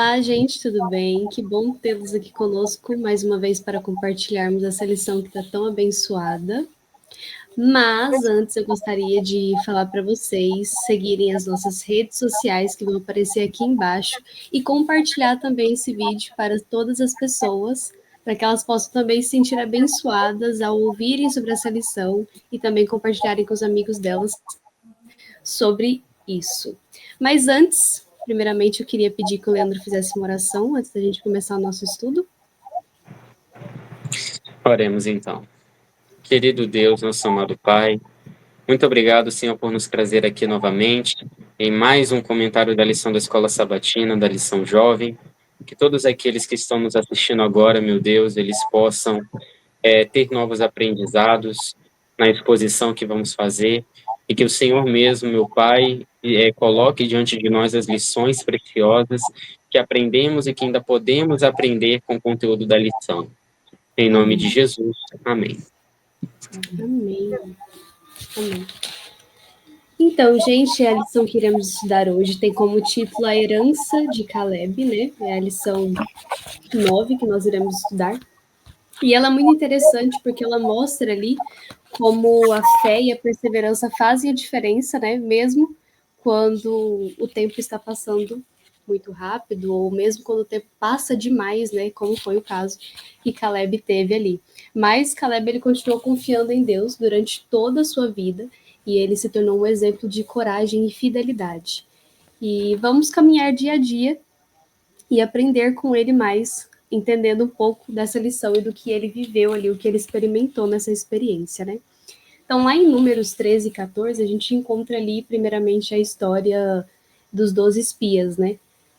Olá, gente, tudo bem? Que bom tê-los aqui conosco mais uma vez para compartilharmos essa lição que está tão abençoada. Mas antes eu gostaria de falar para vocês seguirem as nossas redes sociais que vão aparecer aqui embaixo e compartilhar também esse vídeo para todas as pessoas, para que elas possam também se sentir abençoadas ao ouvirem sobre essa lição e também compartilharem com os amigos delas sobre isso. Mas antes, primeiramente, eu queria pedir que o Leandro fizesse uma oração antes da gente começar o nosso estudo. Oremos então. Querido Deus, nosso amado Pai, muito obrigado, Senhor, por nos trazer aqui novamente em mais um comentário da lição da Escola Sabatina, da lição jovem. Que todos aqueles que estão nos assistindo agora, meu Deus, eles possam ter novos aprendizados na exposição que vamos fazer e que o Senhor mesmo, meu Pai, coloque diante de nós as lições preciosas que aprendemos e que ainda podemos aprender com o conteúdo da lição. Em nome de Jesus, amém. Amém. Amém. Então, gente, a lição que iremos estudar hoje tem como título A Herança de Caleb, né? É a lição 9 que nós iremos estudar. E ela é muito interessante porque ela mostra ali como a fé e a perseverança fazem a diferença, né? Mesmo quando o tempo está passando muito rápido, ou mesmo quando o tempo passa demais, né? Como foi o caso que Caleb teve ali. Mas Caleb ele continuou confiando em Deus durante toda a sua vida e ele se tornou um exemplo de coragem e fidelidade. E vamos caminhar dia a dia e aprender com ele mais, entendendo um pouco dessa lição e do que ele viveu ali, o que ele experimentou nessa experiência, né? Então, lá em Números 13 e 14, a gente encontra ali, primeiramente, a história dos 12 espias, né?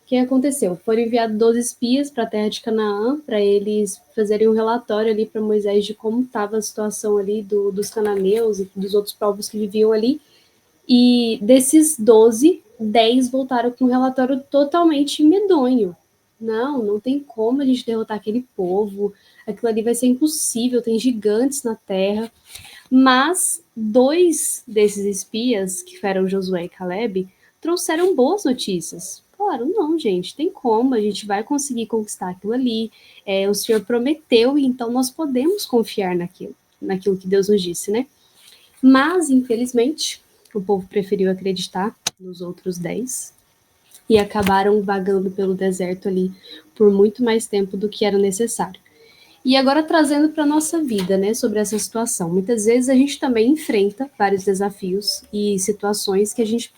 O que aconteceu? Foram enviados 12 espias para a terra de Canaã, para eles fazerem um relatório ali para Moisés de como estava a situação ali dos cananeus e dos outros povos que viviam ali. E desses 12, 10 voltaram com um relatório totalmente medonho. Não tem como a gente derrotar aquele povo, aquilo ali vai ser impossível, tem gigantes na terra. Mas 2 desses espias, que eram Josué e Caleb, trouxeram boas notícias. Falaram, não, gente, tem como, a gente vai conseguir conquistar aquilo ali, o Senhor prometeu, então nós podemos confiar naquilo que Deus nos disse, né? Mas, infelizmente, o povo preferiu acreditar nos outros 10 e acabaram vagando pelo deserto ali por muito mais tempo do que era necessário. E agora trazendo para a nossa vida, né, sobre essa situação. Muitas vezes a gente também enfrenta vários desafios e situações que a gente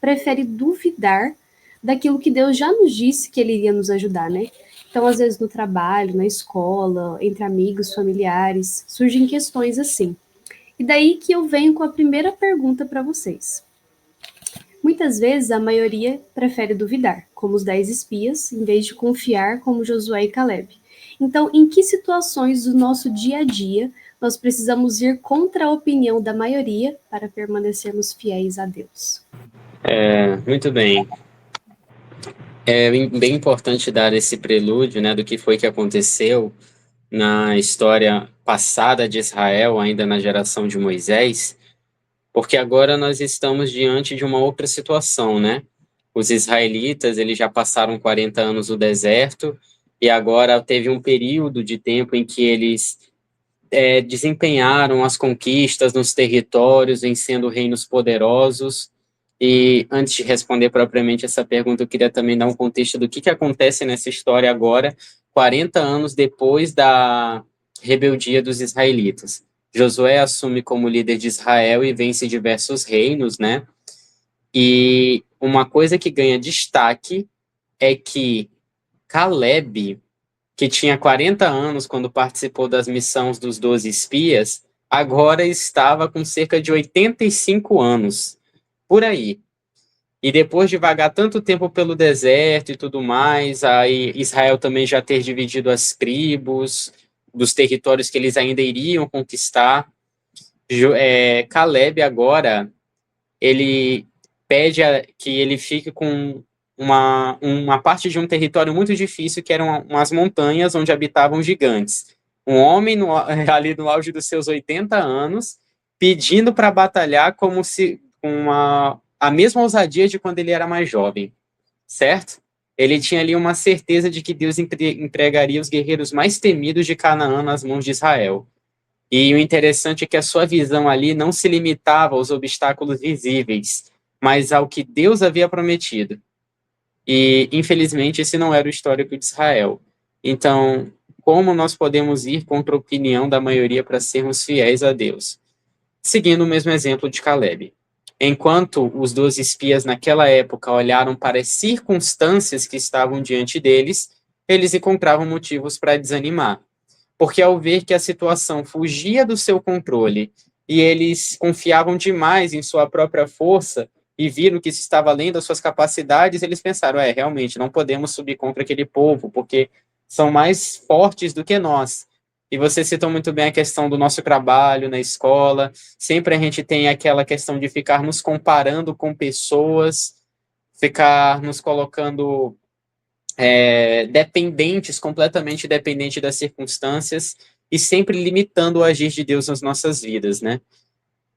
prefere duvidar daquilo que Deus já nos disse que Ele iria nos ajudar, né? Então, às vezes no trabalho, na escola, entre amigos, familiares, surgem questões assim. E daí que eu venho com a primeira pergunta para vocês. Muitas vezes a maioria prefere duvidar, como os 10 espias, em vez de confiar como Josué e Caleb. Então, em que situações do nosso dia a dia nós precisamos ir contra a opinião da maioria para permanecermos fiéis a Deus? Muito bem. É bem importante dar esse prelúdio, né, do que foi que aconteceu na história passada de Israel, ainda na geração de Moisés, porque agora nós estamos diante de uma outra situação, né? Os israelitas, eles já passaram 40 anos no deserto e agora teve um período de tempo em que eles desempenharam as conquistas nos territórios, vencendo reinos poderosos. E antes de responder propriamente essa pergunta, eu queria também dar um contexto do que acontece nessa história agora, 40 anos depois da rebeldia dos israelitas. Josué assume como líder de Israel e vence diversos reinos, né? E uma coisa que ganha destaque é que Caleb, que tinha 40 anos quando participou das missões dos 12 espias, agora estava com cerca de 85 anos, por aí. E depois de vagar tanto tempo pelo deserto e tudo mais, aí Israel também já ter dividido as tribos dos territórios que eles ainda iriam conquistar, Caleb agora, ele pede que ele fique com uma parte de um território muito difícil, que eram umas montanhas onde habitavam gigantes. Um homem ali no auge dos seus 80 anos, pedindo para batalhar como se com a mesma ousadia de quando ele era mais jovem, certo? Ele tinha ali uma certeza de que Deus entregaria os guerreiros mais temidos de Canaã nas mãos de Israel. E o interessante é que a sua visão ali não se limitava aos obstáculos visíveis, mas ao que Deus havia prometido. E, infelizmente, esse não era o histórico de Israel. Então, como nós podemos ir contra a opinião da maioria para sermos fiéis a Deus? Seguindo o mesmo exemplo de Caleb. Enquanto os 12 espias naquela época olharam para as circunstâncias que estavam diante deles, eles encontravam motivos para desanimar. Porque ao ver que a situação fugia do seu controle e eles confiavam demais em sua própria força e viram que se estava além das suas capacidades, eles pensaram, realmente, não podemos subir contra aquele povo, porque são mais fortes do que nós. E você citou muito bem a questão do nosso trabalho na escola, sempre a gente tem aquela questão de ficar nos comparando com pessoas, ficar nos colocando dependentes, completamente dependentes das circunstâncias e sempre limitando o agir de Deus nas nossas vidas, né?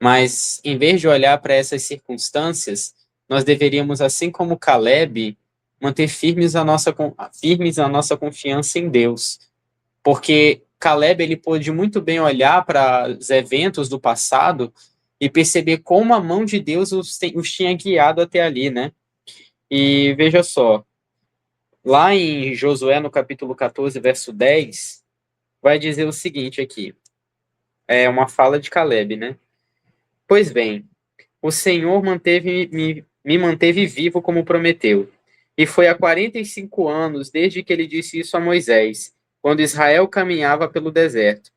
Mas, em vez de olhar para essas circunstâncias, nós deveríamos, assim como Caleb, manter firmes a nossa confiança em Deus. Porque Caleb, ele pôde muito bem olhar para os eventos do passado e perceber como a mão de Deus os tinha guiado até ali, né? E veja só, lá em Josué, no capítulo 14, verso 10, vai dizer o seguinte aqui. É uma fala de Caleb, né? Pois bem, o Senhor me manteve vivo como prometeu. E foi há 45 anos desde que ele disse isso a Moisés, quando Israel caminhava pelo deserto.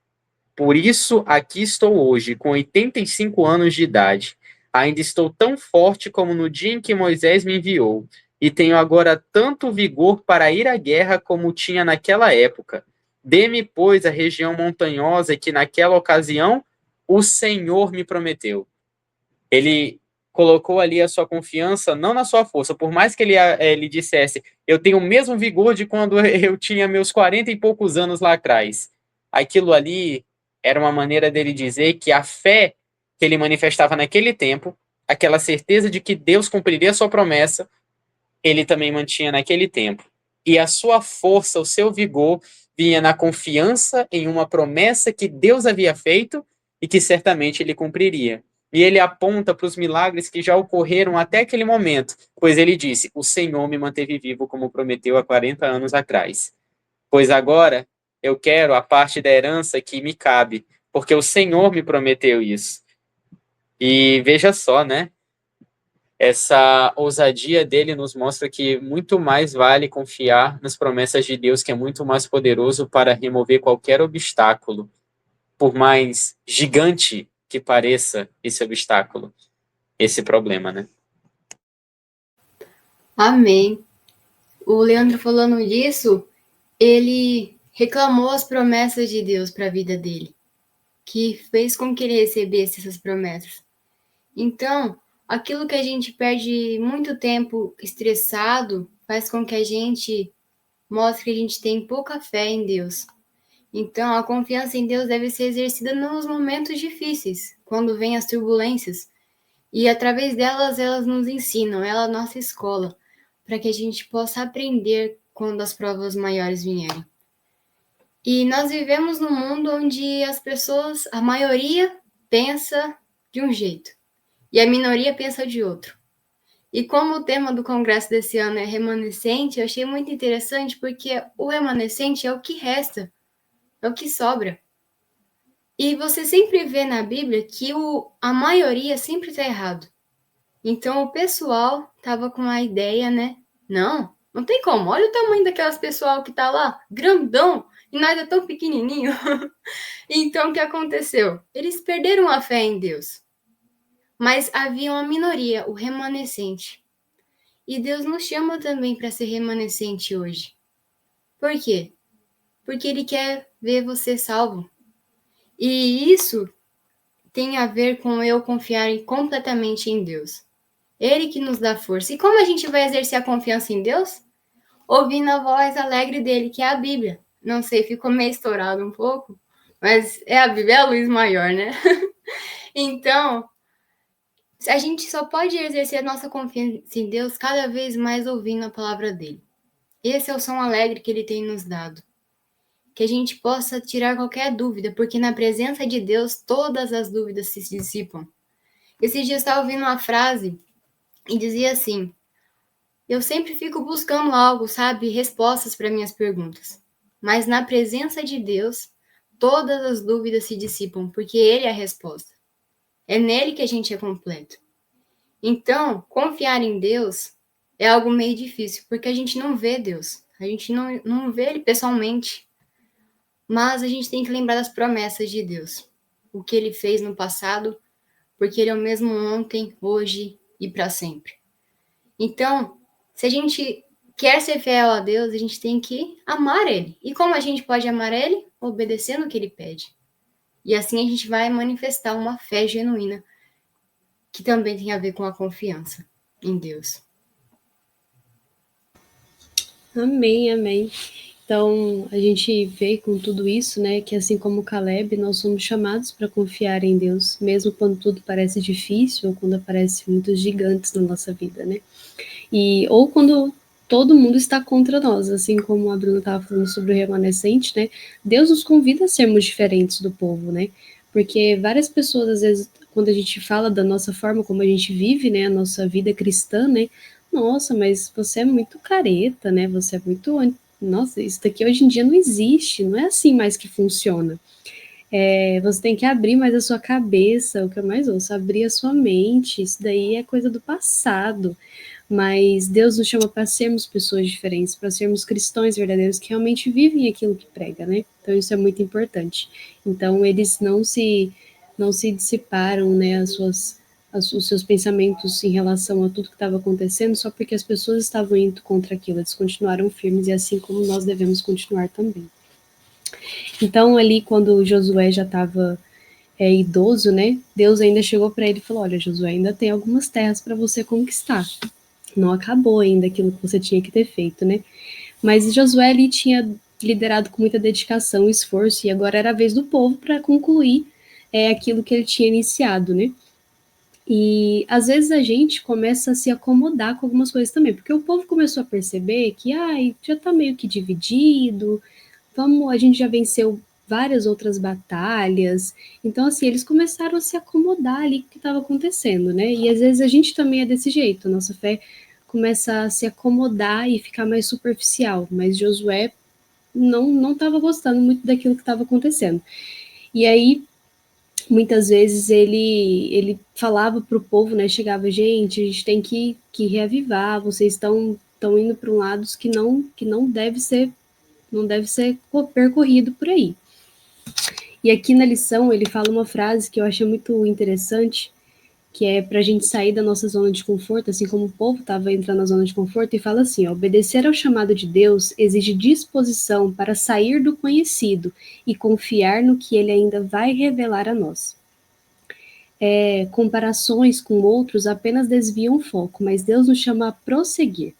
Por isso, aqui estou hoje, com 85 anos de idade. Ainda estou tão forte como no dia em que Moisés me enviou, e tenho agora tanto vigor para ir à guerra como tinha naquela época. Dê-me, pois, a região montanhosa que naquela ocasião o Senhor me prometeu. Ele colocou ali a sua confiança não na sua força, por mais que ele dissesse, eu tenho o mesmo vigor de quando eu tinha meus 40 e poucos anos lá atrás. Aquilo ali era uma maneira dele dizer que a fé que ele manifestava naquele tempo, aquela certeza de que Deus cumpriria a sua promessa, ele também mantinha naquele tempo. E a sua força, o seu vigor, vinha na confiança em uma promessa que Deus havia feito e que certamente ele cumpriria. E ele aponta para os milagres que já ocorreram até aquele momento, pois ele disse: o Senhor me manteve vivo como prometeu há 40 anos atrás. Pois agora eu quero a parte da herança que me cabe, porque o Senhor me prometeu isso. E veja só, né? Essa ousadia dele nos mostra que muito mais vale confiar nas promessas de Deus, que é muito mais poderoso para remover qualquer obstáculo, por mais gigante que pareça esse obstáculo, esse problema, né? Amém. O Leandro falando disso, ele reclamou as promessas de Deus para a vida dele, que fez com que ele recebesse essas promessas. Então, aquilo que a gente perde muito tempo estressado faz com que a gente mostre que a gente tem pouca fé em Deus. Então, a confiança em Deus deve ser exercida nos momentos difíceis, quando vêm as turbulências. E através delas, elas nos ensinam, ela é a nossa escola, para que a gente possa aprender quando as provas maiores vierem. E nós vivemos num mundo onde as pessoas, a maioria, pensa de um jeito e a minoria pensa de outro. E como o tema do congresso desse ano é remanescente, eu achei muito interessante porque o remanescente é o que resta, é o que sobra. E você sempre vê na Bíblia que a maioria sempre está errado. Então o pessoal estava com a ideia, né? Não tem como. Olha o tamanho daquelas pessoal que tá lá, grandão, e nós é tão pequenininho. Então o que aconteceu? Eles perderam a fé em Deus. Mas havia uma minoria, o remanescente. E Deus nos chama também para ser remanescente hoje. Por quê? Porque Ele quer ver você salvo. E isso tem a ver com eu confiar completamente em Deus. Ele que nos dá força. E como a gente vai exercer a confiança em Deus? Ouvindo a voz alegre dele, que é a Bíblia. Não sei, ficou meio estourado um pouco, mas é a Bíblia, é a luz maior, né? Então, a gente só pode exercer a nossa confiança em Deus cada vez mais ouvindo a palavra dele. Esse é o som alegre que ele tem nos dado. Que a gente possa tirar qualquer dúvida, porque na presença de Deus todas as dúvidas se dissipam. Esses dias eu estava ouvindo uma frase e dizia assim: eu sempre fico buscando algo, sabe, respostas para minhas perguntas. Mas na presença de Deus, todas as dúvidas se dissipam, porque Ele é a resposta. É nele que a gente é completo. Então, confiar em Deus é algo meio difícil, porque a gente não vê Deus. A gente não vê Ele pessoalmente. Mas a gente tem que lembrar das promessas de Deus. O que Ele fez no passado, porque Ele é o mesmo ontem, hoje e para sempre. Então, se a gente quer ser fiel a Deus, a gente tem que amar Ele. E como a gente pode amar Ele? Obedecendo o que Ele pede. E assim a gente vai manifestar uma fé genuína, que também tem a ver com a confiança em Deus. Amém, amém. Então, a gente vê com tudo isso, né, que assim como Caleb, nós somos chamados para confiar em Deus, mesmo quando tudo parece difícil ou quando aparecem muitos gigantes na nossa vida, né? Ou quando todo mundo está contra nós, assim como a Bruna estava falando sobre o remanescente, né? Deus nos convida a sermos diferentes do povo, né? Porque várias pessoas, às vezes, quando a gente fala da nossa forma como a gente vive, né, a nossa vida cristã, né? Nossa, mas você é muito careta, né? Você é muito. Nossa, isso daqui hoje em dia não existe, não é assim mais que funciona. Você tem que abrir mais a sua cabeça, o que eu mais ouço, abrir a sua mente, isso daí é coisa do passado. Mas Deus nos chama para sermos pessoas diferentes, para sermos cristãos verdadeiros que realmente vivem aquilo que prega, né? Então isso é muito importante. Então eles não se dissiparam, né, os seus pensamentos em relação a tudo que estava acontecendo só porque as pessoas estavam indo contra aquilo. Eles continuaram firmes e assim como nós devemos continuar também. Então ali quando Josué já estava idoso, né? Deus ainda chegou para ele e falou: olha, Josué, ainda tem algumas terras para você conquistar. Não acabou ainda aquilo que você tinha que ter feito, né? Mas Josué ali tinha liderado com muita dedicação, esforço, e agora era a vez do povo para concluir aquilo que ele tinha iniciado, né? E às vezes a gente começa a se acomodar com algumas coisas também, porque o povo começou a perceber que já está meio que dividido, a gente já venceu várias outras batalhas, então assim, eles começaram a se acomodar ali com o que estava acontecendo, né? E às vezes a gente também é desse jeito, a nossa fé começa a se acomodar e ficar mais superficial, mas Josué não estava gostando muito daquilo que estava acontecendo. E aí, muitas vezes ele falava para o povo, né? Chegava, gente, a gente tem que reavivar, vocês estão indo para um lado que não deve ser percorrido por aí. E aqui na lição ele fala uma frase que eu achei muito interessante, que é para a gente sair da nossa zona de conforto, assim como o povo estava entrando na zona de conforto, e fala assim: ó, obedecer ao chamado de Deus exige disposição para sair do conhecido e confiar no que ele ainda vai revelar a nós. Comparações com outros apenas desviam o foco, mas Deus nos chama a prosseguir.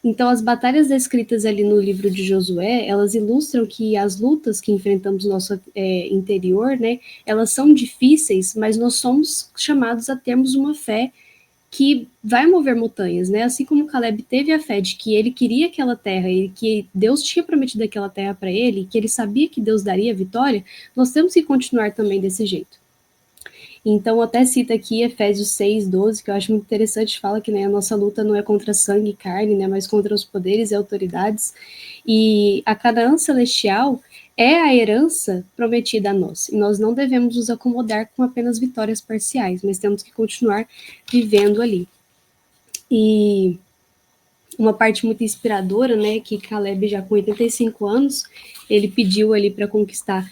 Então, as batalhas descritas ali no livro de Josué, elas ilustram que as lutas que enfrentamos no nosso interior, né, elas são difíceis, mas nós somos chamados a termos uma fé que vai mover montanhas, né? Assim como Caleb teve a fé de que ele queria aquela terra e que Deus tinha prometido aquela terra para ele, que ele sabia que Deus daria a vitória, nós temos que continuar também desse jeito. Então, até cita aqui Efésios 6:12, que eu acho muito interessante, fala que, né, a nossa luta não é contra sangue e carne, né, mas contra os poderes e autoridades, e a Canaã celestial é a herança prometida a nós, e nós não devemos nos acomodar com apenas vitórias parciais, mas temos que continuar vivendo ali. E uma parte muito inspiradora, né, que Caleb, já com 85 anos, ele pediu ali para conquistar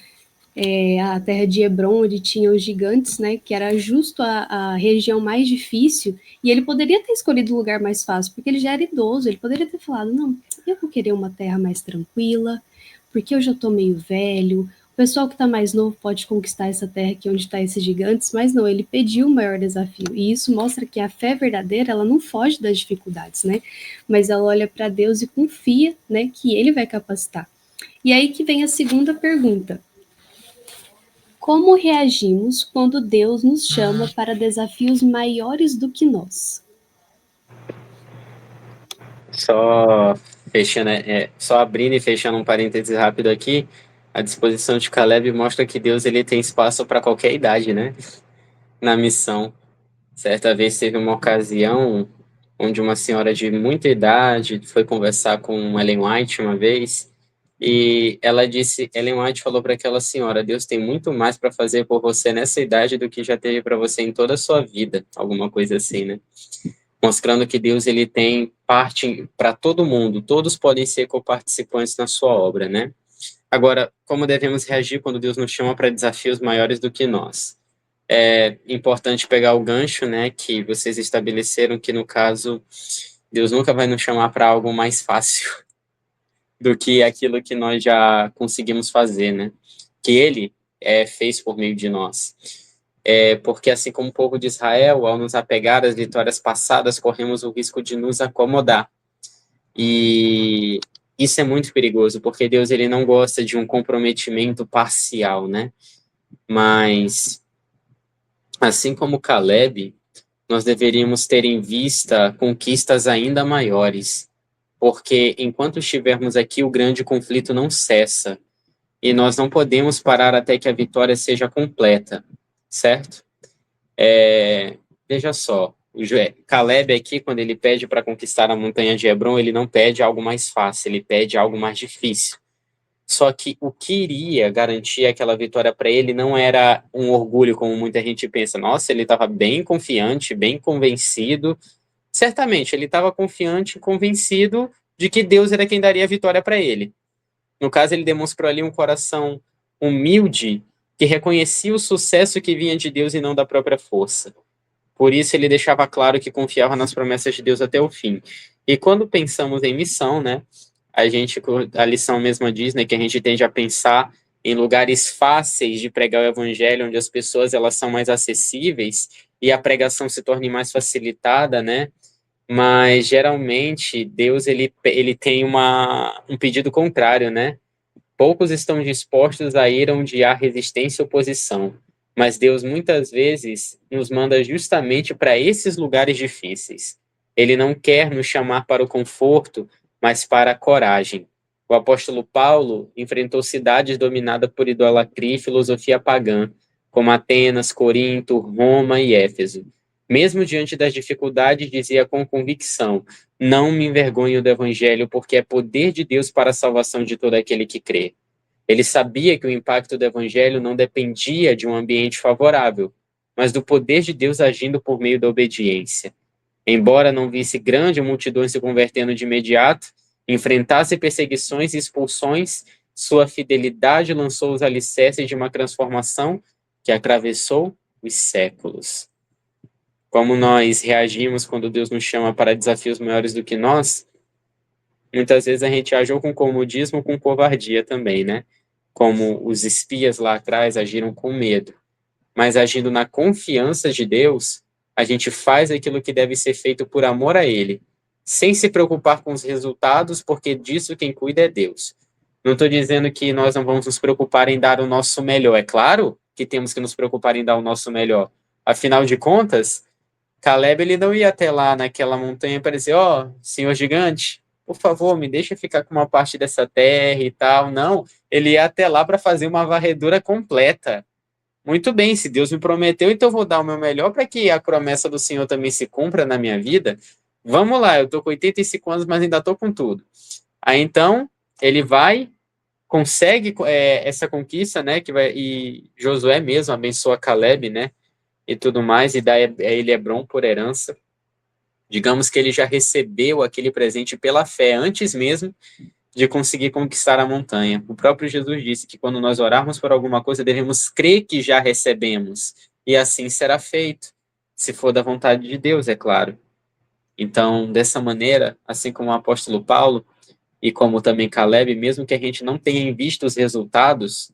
a terra de Hebron, onde tinha os gigantes, né, que era justo a região mais difícil, e ele poderia ter escolhido um lugar mais fácil, porque ele já era idoso, ele poderia ter falado, não, eu vou querer uma terra mais tranquila, porque eu já estou meio velho, o pessoal que está mais novo pode conquistar essa terra aqui onde está esses gigantes, mas não, ele pediu o maior desafio, e isso mostra que a fé verdadeira, ela não foge das dificuldades, né, mas ela olha para Deus e confia, né, que ele vai capacitar. E aí que vem a segunda pergunta: como reagimos quando Deus nos chama para desafios maiores do que nós? Só fechando, só abrindo e fechando um parêntese rápido aqui, a disposição de Caleb mostra que Deus ele tem espaço para qualquer idade, né? Na missão. Certa vez teve uma ocasião onde uma senhora de muita idade foi conversar com Ellen White uma vez, e Ellen White falou para aquela senhora: Deus tem muito mais para fazer por você nessa idade do que já teve para você em toda a sua vida, alguma coisa assim, né? Mostrando que Deus ele tem parte para todo mundo, todos podem ser coparticipantes na sua obra, né? Agora, como devemos reagir quando Deus nos chama para desafios maiores do que nós? É importante pegar o gancho, né, que vocês estabeleceram, que no caso, Deus nunca vai nos chamar para algo mais fácil do que aquilo que nós já conseguimos fazer, né? Que Ele fez por meio de nós. Porque assim como o povo de Israel, ao nos apegar às vitórias passadas, corremos o risco de nos acomodar. E isso é muito perigoso, porque Deus ele não gosta de um comprometimento parcial, né? Mas, assim como Caleb, nós deveríamos ter em vista conquistas ainda maiores, porque enquanto estivermos aqui, o grande conflito não cessa, e nós não podemos parar até que a vitória seja completa, certo? Veja só, Caleb aqui, quando ele pede para conquistar a montanha de Hebron, ele não pede algo mais fácil, ele pede algo mais difícil. Só que o que iria garantir aquela vitória para ele não era um orgulho, como muita gente pensa. Nossa, ele estava bem confiante, bem convencido. Certamente, ele estava confiante e convencido de que Deus era quem daria a vitória para ele. No caso, ele demonstrou ali um coração humilde que reconhecia o sucesso que vinha de Deus e não da própria força. Por isso, ele deixava claro que confiava nas promessas de Deus até o fim. E quando pensamos em missão, né, a lição mesma diz, né, que a gente tende a pensar em lugares fáceis de pregar o evangelho, onde as pessoas elas são mais acessíveis e a pregação se torne mais facilitada, né? Mas geralmente Deus ele tem um pedido contrário, né? Poucos estão dispostos a ir onde há resistência e oposição, mas Deus muitas vezes nos manda justamente para esses lugares difíceis. Ele não quer nos chamar para o conforto, mas para a coragem. O apóstolo Paulo enfrentou cidades dominadas por idolatria e filosofia pagã, como Atenas, Corinto, Roma e Éfeso. Mesmo diante das dificuldades, dizia com convicção: não me envergonho do evangelho, porque é poder de Deus para a salvação de todo aquele que crê. Ele sabia que o impacto do evangelho não dependia de um ambiente favorável, mas do poder de Deus agindo por meio da obediência. Embora não visse grande multidão se convertendo de imediato, enfrentasse perseguições e expulsões, sua fidelidade lançou os alicerces de uma transformação que atravessou os séculos. Como nós reagimos quando Deus nos chama para desafios maiores do que nós? Muitas vezes a gente age ou com comodismo ou com covardia também, né? Como os espias lá atrás agiram com medo. Mas agindo na confiança de Deus, a gente faz aquilo que deve ser feito por amor a Ele, sem se preocupar com os resultados, porque disso quem cuida é Deus. Não estou dizendo que nós não vamos nos preocupar em dar o nosso melhor. É claro que temos que nos preocupar em dar o nosso melhor. Afinal de contas, Caleb ele não ia até lá naquela montanha para dizer: ó, senhor gigante, por favor, me deixa ficar com uma parte dessa terra e tal. Não, ele ia até lá para fazer uma varredura completa. Muito bem, se Deus me prometeu, então eu vou dar o meu melhor para que a promessa do Senhor também se cumpra na minha vida. Vamos lá, eu estou com 85 anos, mas ainda estou com tudo. Aí então, ele vai, consegue essa conquista, né? E Josué mesmo abençoa Caleb, né? E tudo mais, e dá a ele Hebron por herança. Digamos que ele já recebeu aquele presente pela fé, antes mesmo de conseguir conquistar a montanha. O próprio Jesus disse que quando nós orarmos por alguma coisa, devemos crer que já recebemos, e assim será feito, se for da vontade de Deus, é claro. Então, dessa maneira, assim como o apóstolo Paulo, e como também Caleb, mesmo que a gente não tenha visto os resultados,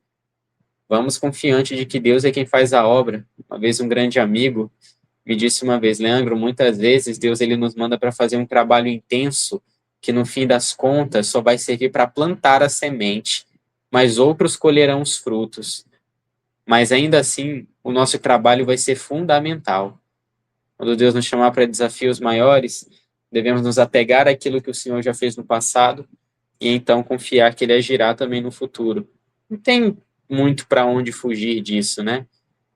vamos confiante de que Deus é quem faz a obra. Uma vez um grande amigo me disse uma vez: Leandro, muitas vezes Deus ele nos manda para fazer um trabalho intenso, que no fim das contas só vai servir para plantar a semente, mas outros colherão os frutos. Mas ainda assim, o nosso trabalho vai ser fundamental. Quando Deus nos chamar para desafios maiores, Devemos nos apegar àquilo que o Senhor já fez no passado e então confiar que Ele agirá também no futuro. Não tem muito para onde fugir disso, né?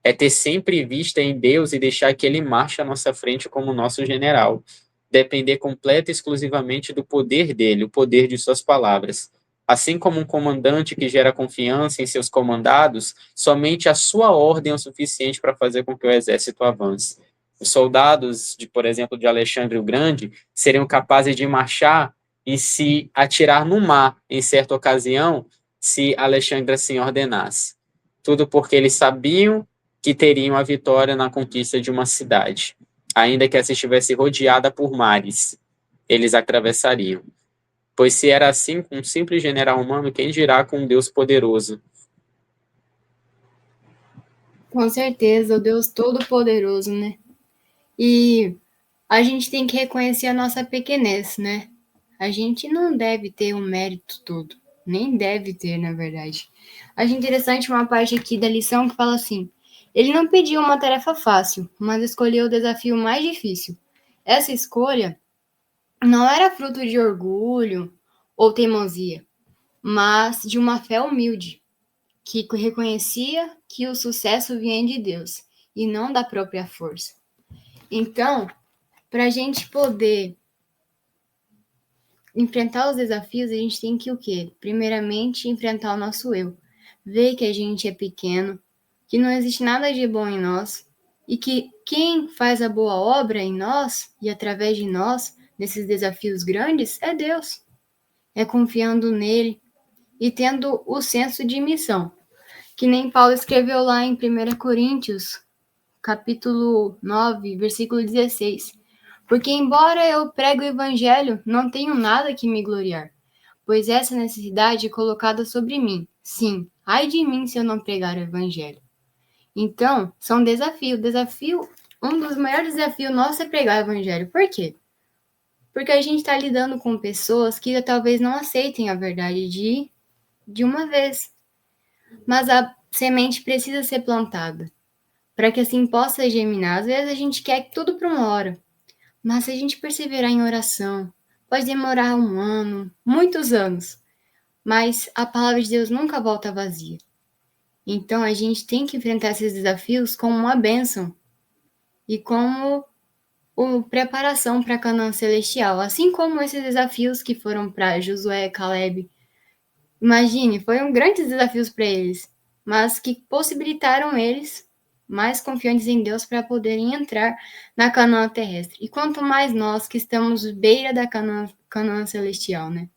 É ter sempre vista em Deus e deixar que Ele marche à nossa frente como nosso general. Depender completa e exclusivamente do poder dele, o poder de suas palavras. Assim como um comandante que gera confiança em seus comandados, somente a sua ordem é o suficiente para fazer com que o exército avance. Os soldados, por exemplo, de Alexandre o Grande, seriam capazes de marchar e se atirar no mar em certa ocasião, se Alexandre assim ordenasse. Tudo porque eles sabiam que teriam a vitória na conquista de uma cidade. Ainda que essa estivesse rodeada por mares, eles atravessariam. Pois se era assim com um simples general humano, quem dirá com um Deus poderoso? Com certeza, o Deus Todo-Poderoso, né? E a gente tem que reconhecer a nossa pequenez, né? A gente não deve ter o mérito todo, nem deve ter, na verdade. Acho interessante uma parte aqui da lição que fala assim: ele não pediu uma tarefa fácil, mas escolheu o desafio mais difícil. Essa escolha não era fruto de orgulho ou teimosia, mas de uma fé humilde, que reconhecia que o sucesso vinha de Deus e não da própria força. Então, para a gente poder enfrentar os desafios, a gente tem que o quê? Primeiramente, enfrentar o nosso eu. Ver que a gente é pequeno, que não existe nada de bom em nós e que quem faz a boa obra em nós e através de nós, nesses desafios grandes, é Deus. É confiando nele e tendo o senso de missão. Que nem Paulo escreveu lá em 1 Coríntios, capítulo 9, versículo 16. Porque embora eu pregue o evangelho, não tenho nada que me gloriar, pois essa necessidade é colocada sobre mim. Sim, ai de mim se eu não pregar o evangelho. Então, são desafios. Um dos maiores desafios nossos é pregar o evangelho. Por quê? Porque a gente está lidando com pessoas que talvez não aceitem a verdade de uma vez. Mas a semente precisa ser plantada para que assim possa germinar. Às vezes a gente quer tudo para uma hora, mas se a gente perseverar em oração, pode demorar 1 ano, muitos anos, mas a palavra de Deus nunca volta vazia. Então a gente tem que enfrentar esses desafios como uma bênção e como preparação para Canaã celestial, assim como esses desafios que foram para Josué e Caleb. Imagine, foram grandes desafios para eles, mas que possibilitaram eles mais confiantes em Deus para poderem entrar na Canaã terrestre. E quanto mais nós que estamos à beira da Canaã celestial, né?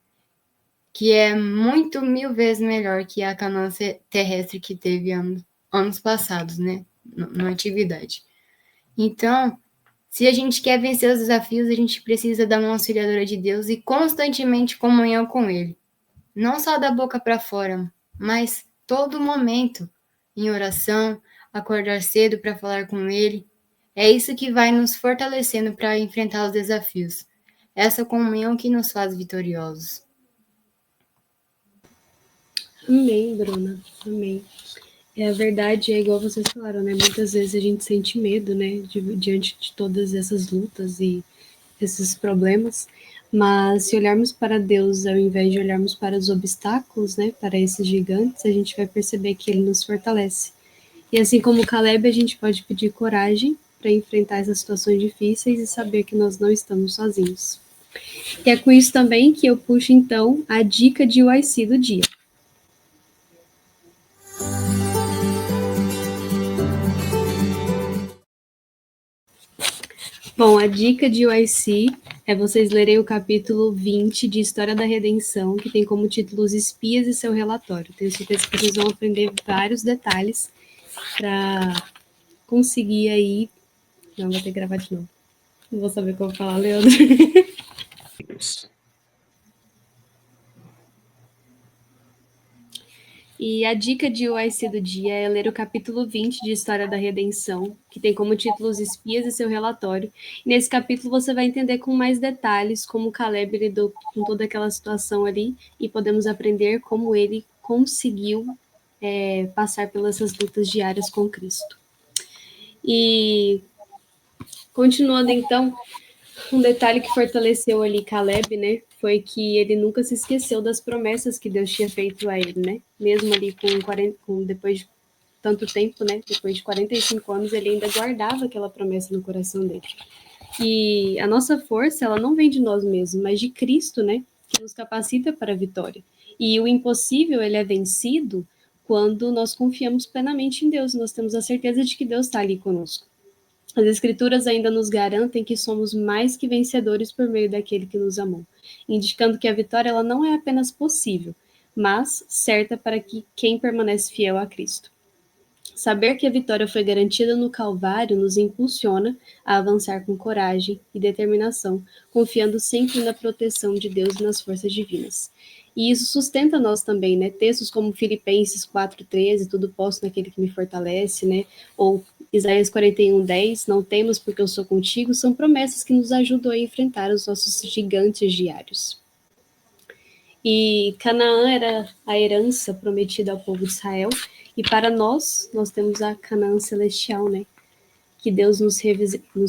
Que é muito 1000 vezes melhor que a Canaã terrestre que teve anos passados, né? Na atividade. Então, se a gente quer vencer os desafios, a gente precisa da mão auxiliadora de Deus e constantemente comunhão com Ele. Não só da boca para fora, mas todo momento em oração, acordar cedo para falar com Ele. É isso que vai nos fortalecendo para enfrentar os desafios. Essa comunhão que nos faz vitoriosos. Amém, Bruna. Amém. É a verdade, é igual vocês falaram, né? Muitas vezes a gente sente medo, né? Diante de todas essas lutas e esses problemas. Mas se olharmos para Deus ao invés de olharmos para os obstáculos, né? Para esses gigantes, a gente vai perceber que Ele nos fortalece. E assim como Caleb, a gente pode pedir coragem para enfrentar essas situações difíceis e saber que nós não estamos sozinhos. E é com isso também que eu puxo, então, a dica de UIC do dia. Bom, a dica de UIC é vocês lerem o capítulo 20 de História da Redenção, que tem como título Os Espias e seu relatório. Tenho certeza que vocês vão aprender vários detalhes para conseguir aí... Não, vou ter que gravar de novo. Não vou saber como falar, Leandro. E a dica de UIC do dia é ler o capítulo 20 de História da Redenção, que tem como título Os Espias e seu relatório. E nesse capítulo você vai entender com mais detalhes como Caleb lidou com toda aquela situação ali e podemos aprender como ele conseguiu passar pelas essas lutas diárias com Cristo. E continuando então, Um detalhe que fortaleceu ali Caleb, né, foi que ele nunca se esqueceu das promessas que Deus tinha feito a ele, né? Mesmo ali depois de tanto tempo, né? Depois de 45 anos, ele ainda guardava aquela promessa no coração dele. E a nossa força, ela não vem de nós mesmos, mas de Cristo, né? Que nos capacita para a vitória. E o impossível, ele é vencido quando nós confiamos plenamente em Deus. Nós temos a certeza de que Deus está ali conosco. As Escrituras ainda nos garantem que somos mais que vencedores por meio daquele que nos amou, indicando que a vitória ela não é apenas possível, mas certa para quem permanece fiel a Cristo. Saber que a vitória foi garantida no Calvário nos impulsiona a avançar com coragem e determinação, confiando sempre na proteção de Deus e nas forças divinas. E isso sustenta nós também, né? Textos como Filipenses 4:13, tudo posso naquele que me fortalece, né? Ou Isaías 41:10, não temas porque eu sou contigo, são promessas que nos ajudam a enfrentar os nossos gigantes diários. E Canaã era a herança prometida ao povo de Israel, e para nós temos a Canaã celestial, né? Que Deus nos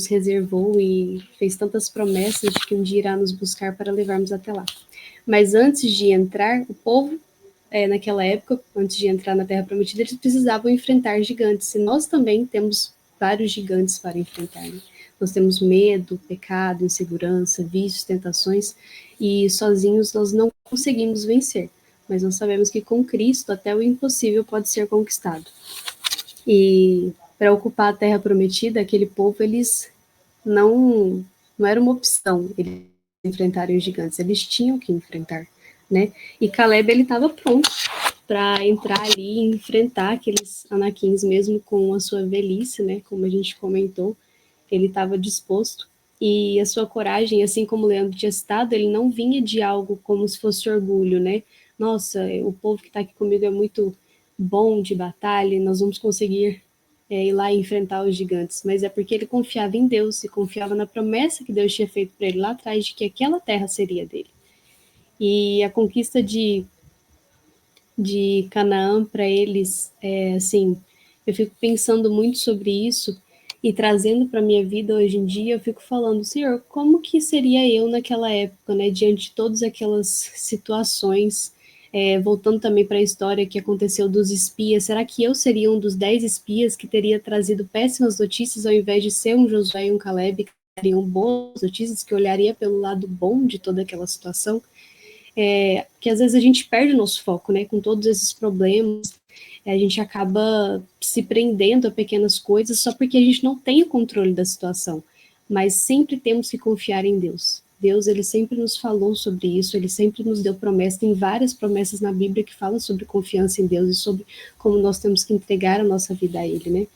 reservou e fez tantas promessas de que um dia irá nos buscar para levarmos até lá. Mas antes de entrar, o povo, naquela época, antes de entrar na Terra Prometida, eles precisavam enfrentar gigantes. E nós também temos vários gigantes para enfrentar. Né? Nós temos medo, pecado, insegurança, vícios, tentações, e sozinhos nós não conseguimos vencer. Mas nós sabemos que com Cristo até o impossível pode ser conquistado. E para ocupar a Terra Prometida, aquele povo, eles não era uma opção eles enfrentarem os gigantes, eles tinham que enfrentar, né? E Caleb, ele estava pronto para entrar ali e enfrentar aqueles anaquins, mesmo com a sua velhice, né? Como a gente comentou, ele estava disposto. E a sua coragem, assim como o Leandro tinha citado, ele não vinha de algo como se fosse orgulho, né? Nossa, o povo que está aqui comigo é muito bom de batalha, nós vamos conseguir ir lá e enfrentar os gigantes, mas é porque ele confiava em Deus e confiava na promessa que Deus tinha feito para ele lá atrás de que aquela terra seria dele. E a conquista de Canaã para eles, assim, eu fico pensando muito sobre isso e trazendo para minha vida hoje em dia, eu fico falando, Senhor, como que seria eu naquela época, né, diante de todas aquelas situações, voltando também para a história que aconteceu dos espias, será que eu seria um dos 10 espias que teria trazido péssimas notícias ao invés de ser um Josué e um Caleb que teriam boas notícias, que olharia pelo lado bom de toda aquela situação? Que às vezes a gente perde o nosso foco, né, com todos esses problemas, a gente acaba se prendendo a pequenas coisas só porque a gente não tem o controle da situação, mas sempre temos que confiar em Deus. Deus, ele sempre nos falou sobre isso, ele sempre nos deu promessas, tem várias promessas na Bíblia que falam sobre confiança em Deus e sobre como nós temos que entregar a nossa vida a ele, né?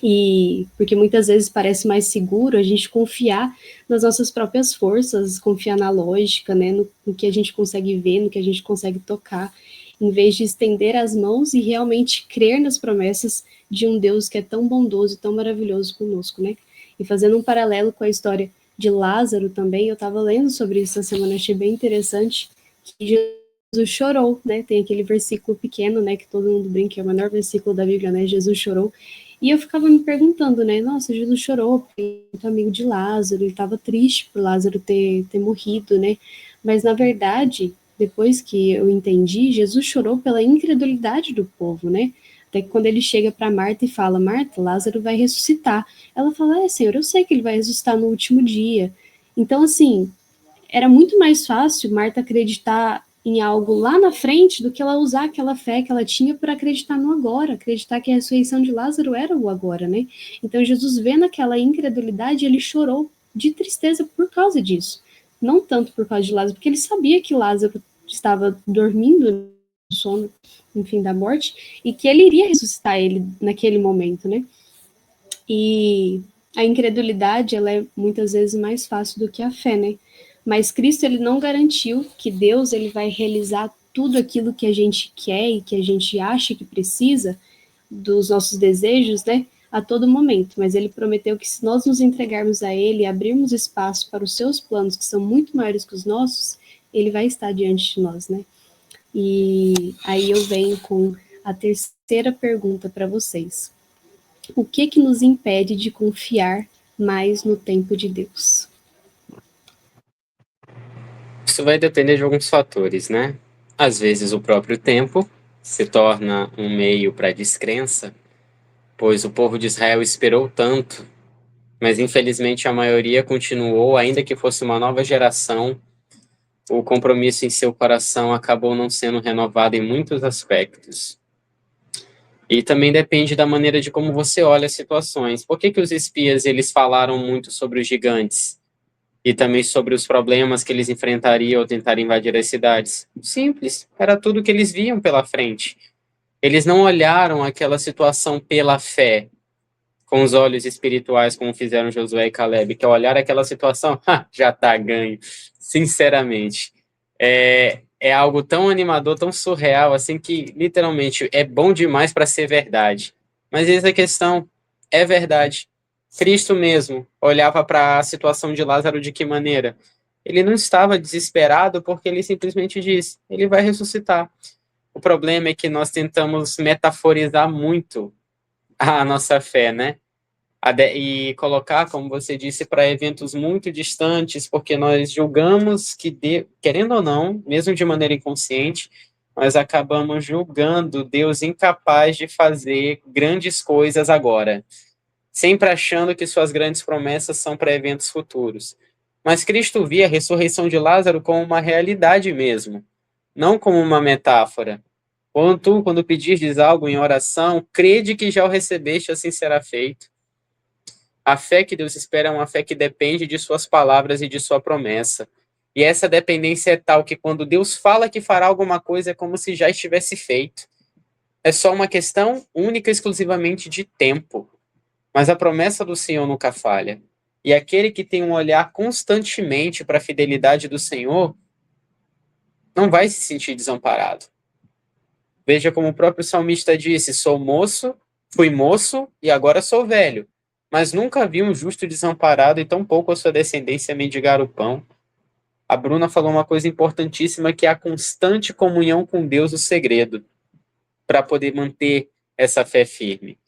E porque muitas vezes parece mais seguro a gente confiar nas nossas próprias forças, confiar na lógica, né, no que a gente consegue ver, no que a gente consegue tocar, em vez de estender as mãos e realmente crer nas promessas de um Deus que é tão bondoso e tão maravilhoso conosco, né? E fazendo um paralelo com a história de Lázaro também, eu estava lendo sobre isso essa semana, achei bem interessante, que Jesus chorou, né? Tem aquele versículo pequeno, né, que todo mundo brinca, é o menor versículo da Bíblia, né? Jesus chorou. E eu ficava me perguntando, né? Nossa, Jesus chorou porque ele é muito amigo de Lázaro, ele estava triste por Lázaro ter morrido, né? Mas, na verdade, depois que eu entendi, Jesus chorou pela incredulidade do povo, né? Até que quando ele chega para Marta e fala, Marta, Lázaro vai ressuscitar. Ela fala, Senhor, eu sei que ele vai ressuscitar no último dia. Então, assim, era muito mais fácil Marta acreditar em algo lá na frente do que ela usar aquela fé que ela tinha para acreditar no agora, acreditar que a ressurreição de Lázaro era o agora, né? Então Jesus, vendo aquela incredulidade, ele chorou de tristeza por causa disso. Não tanto por causa de Lázaro, porque ele sabia que Lázaro estava dormindo no sono, enfim, da morte, e que ele iria ressuscitar ele naquele momento, né? E a incredulidade, ela é muitas vezes mais fácil do que a fé, né? Mas Cristo, ele não garantiu que Deus, ele vai realizar tudo aquilo que a gente quer e que a gente acha que precisa dos nossos desejos, né? A todo momento, mas ele prometeu que se nós nos entregarmos a ele e abrirmos espaço para os seus planos, que são muito maiores que os nossos, ele vai estar diante de nós, né? E aí eu venho com a terceira pergunta para vocês. O que nos impede de confiar mais no tempo de Deus? Isso vai depender de alguns fatores, né? Às vezes o próprio tempo se torna um meio para descrença, pois o povo de Israel esperou tanto, mas infelizmente a maioria continuou, ainda que fosse uma nova geração, o compromisso em seu coração acabou não sendo renovado em muitos aspectos. E também depende da maneira de como você olha as situações. Por que que os espias eles falaram muito sobre os gigantes? E também sobre os problemas que eles enfrentariam ao tentar invadir as cidades? Simples, era tudo que eles viam pela frente. Eles não olharam aquela situação pela fé, com os olhos espirituais, como fizeram Josué e Caleb, que ao olhar aquela situação, já tá ganho, sinceramente. É algo tão animador, tão surreal, assim, que literalmente é bom demais para ser verdade. Mas eis a questão, é verdade. Cristo mesmo olhava para a situação de Lázaro de que maneira? Ele não estava desesperado porque ele simplesmente disse, ele vai ressuscitar. O problema é que nós tentamos metaforizar muito a nossa fé, né? E colocar, como você disse, para eventos muito distantes, porque nós julgamos que, querendo ou não, mesmo de maneira inconsciente, nós acabamos julgando Deus incapaz de fazer grandes coisas agora, sempre achando que suas grandes promessas são para eventos futuros. Mas Cristo via a ressurreição de Lázaro como uma realidade mesmo, não como uma metáfora. Quando pedirdes algo em oração, crede que já o recebeste, assim será feito. A fé que Deus espera é uma fé que depende de suas palavras e de sua promessa. E essa dependência é tal que quando Deus fala que fará alguma coisa é como se já estivesse feito. É só uma questão única e exclusivamente de tempo. Mas a promessa do Senhor nunca falha. E aquele que tem um olhar constantemente para a fidelidade do Senhor não vai se sentir desamparado. Veja como o próprio salmista disse: sou moço, fui moço e agora sou velho. Mas nunca vi um justo desamparado e tampouco a sua descendência mendigar o pão. A Bruna falou uma coisa importantíssima, que é a constante comunhão com Deus, o segredo, para poder manter essa fé firme.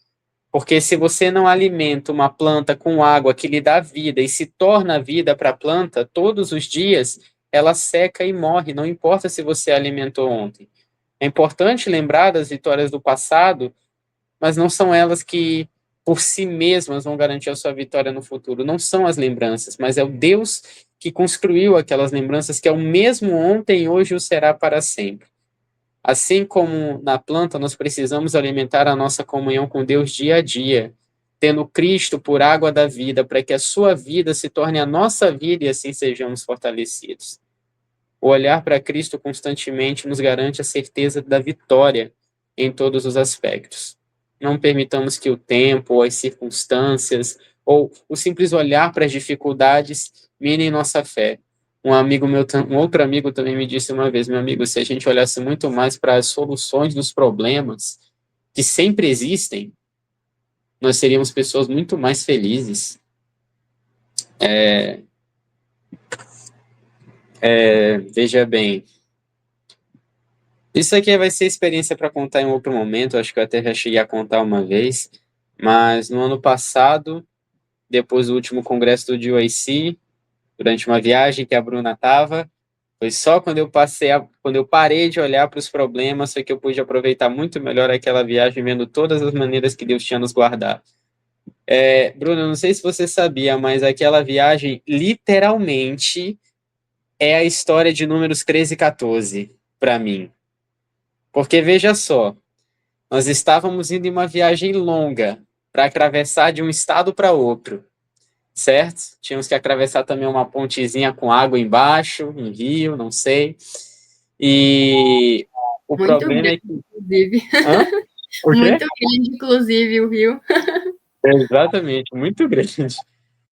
Porque se você não alimenta uma planta com água que lhe dá vida e se torna vida para a planta todos os dias, ela seca e morre, não importa se você alimentou ontem. É importante lembrar das vitórias do passado, mas não são elas que, por si mesmas, vão garantir a sua vitória no futuro. Não são as lembranças, mas é o Deus que construiu aquelas lembranças, que é o mesmo ontem e hoje o será para sempre. Assim como na planta, nós precisamos alimentar a nossa comunhão com Deus dia a dia, tendo Cristo por água da vida, para que a sua vida se torne a nossa vida e assim sejamos fortalecidos. O olhar para Cristo constantemente nos garante a certeza da vitória em todos os aspectos. Não permitamos que o tempo, ou as circunstâncias, ou o simples olhar para as dificuldades minem nossa fé. Um outro amigo também me disse uma vez: meu amigo, se a gente olhasse muito mais para as soluções dos problemas que sempre existem, nós seríamos pessoas muito mais felizes. Veja bem, isso aqui vai ser experiência para contar em outro momento, acho que eu até já cheguei a contar uma vez, mas no ano passado, depois do último congresso do GYC, durante uma viagem que a Bruna estava, foi só quando eu parei de olhar para os problemas, foi que eu pude aproveitar muito melhor aquela viagem, vendo todas as maneiras que Deus tinha nos guardado. Bruna, não sei se você sabia, mas aquela viagem, literalmente, é a história de Números 13 e 14, para mim. Porque, veja só, nós estávamos indo em uma viagem longa para atravessar de um estado para outro, certo? Tínhamos que atravessar também uma pontezinha com água embaixo, um rio, não sei. E o Muito problema é grande, que... inclusive. Hã? O quê? Muito grande, inclusive, o rio. Exatamente, muito grande.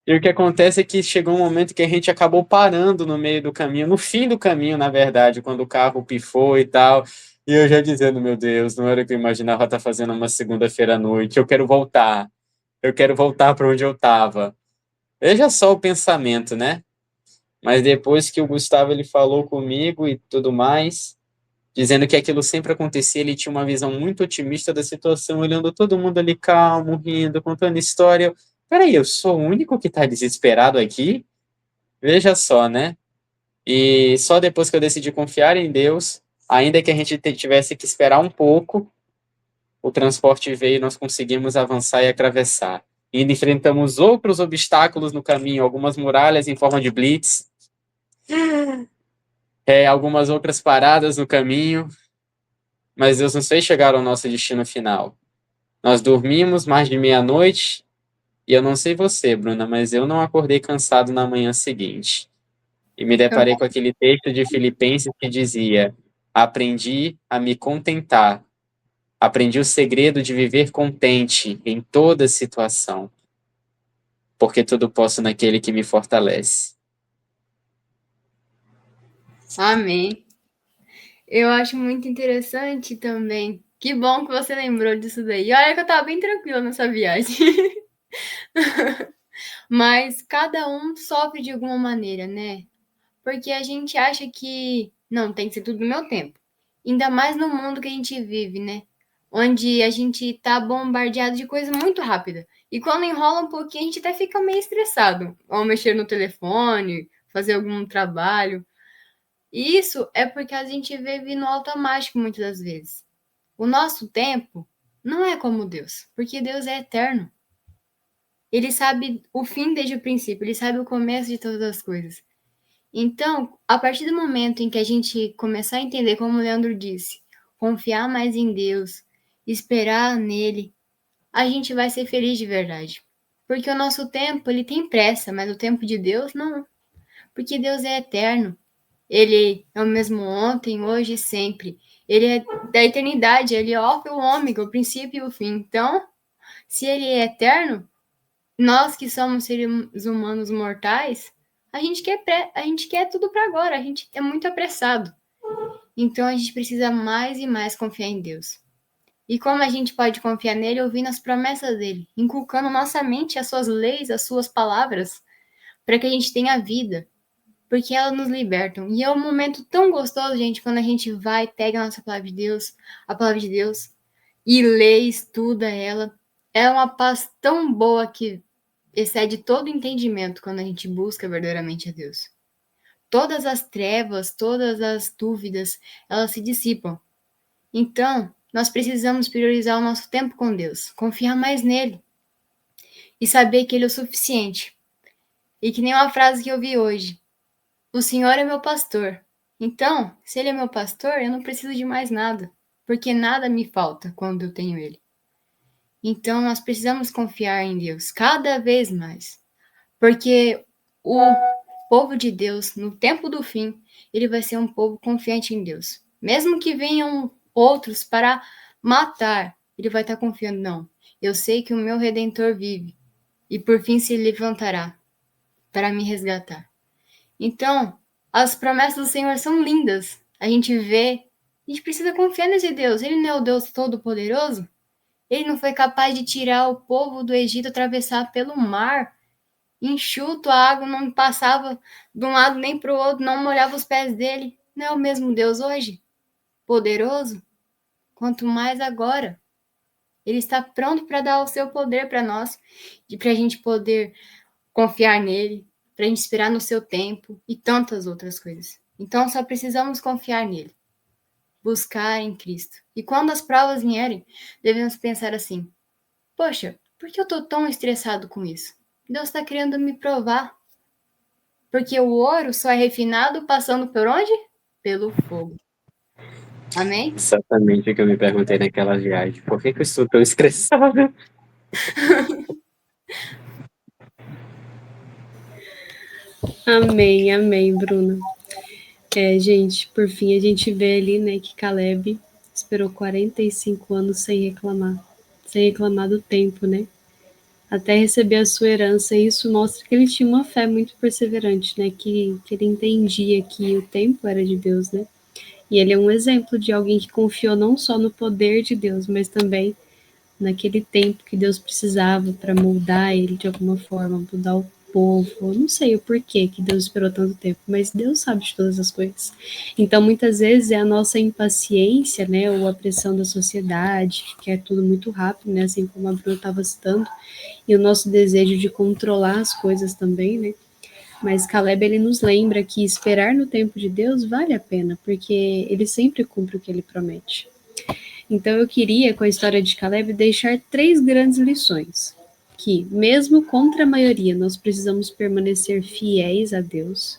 E o que acontece é que chegou um momento que a gente acabou parando no meio do caminho, no fim do caminho, na verdade, quando o carro pifou e tal. E eu já dizendo, meu Deus, não era o que eu imaginava estar fazendo uma segunda-feira à noite. Eu quero voltar. Eu quero voltar para onde eu estava. Veja só o pensamento, né? Mas depois que o Gustavo ele falou comigo e tudo mais, dizendo que aquilo sempre acontecia, ele tinha uma visão muito otimista da situação, olhando todo mundo ali calmo, rindo, contando história. Peraí, eu sou o único que está desesperado aqui? Veja só, né? E só depois que eu decidi confiar em Deus, ainda que a gente tivesse que esperar um pouco, o transporte veio e nós conseguimos avançar e atravessar. E ainda enfrentamos outros obstáculos no caminho, algumas muralhas em forma de blitz, algumas outras paradas no caminho, mas Deus nos fez chegar ao nosso destino final. Nós dormimos mais de meia-noite, e eu não sei você, Bruna, mas eu não acordei cansado na manhã seguinte. E me deparei com aquele texto de Filipenses que dizia: aprendi a me contentar, aprendi o segredo de viver contente em toda situação, porque tudo posso naquele que me fortalece. Amém. Eu acho muito interessante também. Que bom que você lembrou disso daí. Olha que eu tava bem tranquila nessa viagem. Mas cada um sofre de alguma maneira, né? Porque a gente acha que não, tem que ser tudo no meu tempo. Ainda mais no mundo que a gente vive, né? Onde a gente tá bombardeado de coisa muito rápida. E quando enrola um pouquinho, a gente até fica meio estressado. Ou mexer no telefone, fazer algum trabalho. E isso é porque a gente vive no automático muitas das vezes. O nosso tempo não é como Deus, porque Deus é eterno. Ele sabe o fim desde o princípio, ele sabe o começo de todas as coisas. Então, a partir do momento em que a gente começar a entender, como o Leandro disse, confiar mais em Deus, esperar nele, a gente vai ser feliz de verdade. Porque o nosso tempo, ele tem pressa, mas o tempo de Deus não. Porque Deus é eterno. Ele é o mesmo ontem, hoje e sempre. Ele é da eternidade, ele é o alfa e o ômega, o princípio e o fim. Então, se ele é eterno, nós que somos seres humanos mortais, a gente quer tudo para agora, a gente é muito apressado. Então a gente precisa mais e mais confiar em Deus. E como a gente pode confiar nele ouvindo as promessas dele, inculcando nossa mente as suas leis, as suas palavras, para que a gente tenha vida, porque elas nos libertam. E é um momento tão gostoso, gente, quando a gente vai, pega a nossa palavra de Deus, a palavra de Deus, e lê, estuda ela. É uma paz tão boa que excede todo entendimento quando a gente busca verdadeiramente a Deus. Todas as trevas, todas as dúvidas, elas se dissipam. Então, nós precisamos priorizar o nosso tempo com Deus, confiar mais nele e saber que ele é o suficiente. E que nem uma frase que eu vi hoje: o Senhor é meu pastor. Então, se ele é meu pastor, eu não preciso de mais nada, porque nada me falta quando eu tenho ele. Então, nós precisamos confiar em Deus cada vez mais, porque o povo de Deus, no tempo do fim, ele vai ser um povo confiante em Deus. Mesmo que venham outros para matar, ele vai estar confiando, não. Eu sei que o meu Redentor vive e por fim se levantará para me resgatar. Então, as promessas do Senhor são lindas. A gente vê, a gente precisa confiar nesse Deus. Ele não é o Deus Todo-Poderoso? Ele não foi capaz de tirar o povo do Egito, atravessar pelo mar enxuto, a água não passava de um lado nem para o outro, não molhava os pés dele. Não é o mesmo Deus hoje? Poderoso? Quanto mais agora. Ele está pronto para dar o seu poder para nós, e para a gente poder confiar nele, para a gente esperar no seu tempo e tantas outras coisas. Então só precisamos confiar nele, buscar em Cristo. E quando as provas vierem, devemos pensar assim: poxa, por que eu estou tão estressado com isso? Deus está querendo me provar. Porque o ouro só é refinado passando por onde? Pelo fogo. Amém? Exatamente o que eu me perguntei naquela viagem. Por que eu estou tão estressado? Amém, amém, Bruna. Gente, por fim a gente vê ali, né, que Caleb esperou 45 anos sem reclamar do tempo, né? Até receber a sua herança, e isso mostra que ele tinha uma fé muito perseverante, né? Que ele entendia que o tempo era de Deus, né? E ele é um exemplo de alguém que confiou não só no poder de Deus, mas também naquele tempo que Deus precisava para moldar ele de alguma forma, mudar o povo. Eu não sei o porquê que Deus esperou tanto tempo, mas Deus sabe de todas as coisas. Então, muitas vezes é a nossa impaciência, né, ou a pressão da sociedade, que é tudo muito rápido, né, assim como a Bruna estava citando, e o nosso desejo de controlar as coisas também, né, Mas Caleb, ele nos lembra que esperar no tempo de Deus vale a pena, porque ele sempre cumpre o que ele promete. Então eu queria, com a história de Caleb, deixar 3 grandes lições. Que, mesmo contra a maioria, nós precisamos permanecer fiéis a Deus.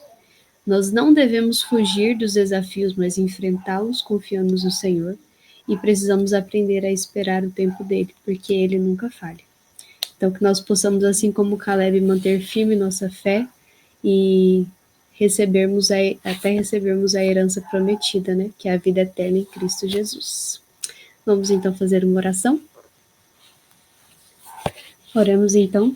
Nós não devemos fugir dos desafios, mas enfrentá-los confiando no Senhor. E precisamos aprender a esperar o tempo dele, porque ele nunca falha. Então, que nós possamos, assim como Caleb, manter firme nossa fé e até recebermos a herança prometida, né? Que é a vida eterna em Cristo Jesus. Vamos então fazer uma oração? Oremos então.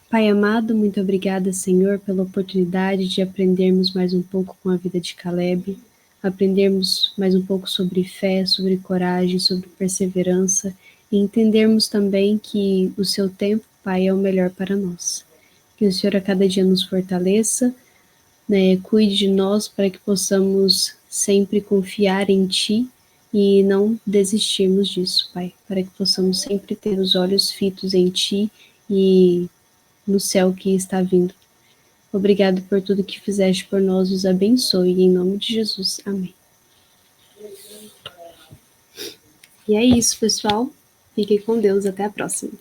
Pai amado, muito obrigada, Senhor, pela oportunidade de aprendermos mais um pouco com a vida de Caleb, aprendermos mais um pouco sobre fé, sobre coragem, sobre perseverança e entendermos também que o seu tempo, Pai, é o melhor para nós. Que o Senhor a cada dia nos fortaleça, né, cuide de nós para que possamos sempre confiar em Ti e não desistirmos disso, Pai, para que possamos sempre ter os olhos fitos em Ti e no céu que está vindo. Obrigado por tudo que fizeste por nós, nos abençoe, em nome de Jesus. Amém. E é isso, pessoal. Fiquem com Deus, até a próxima.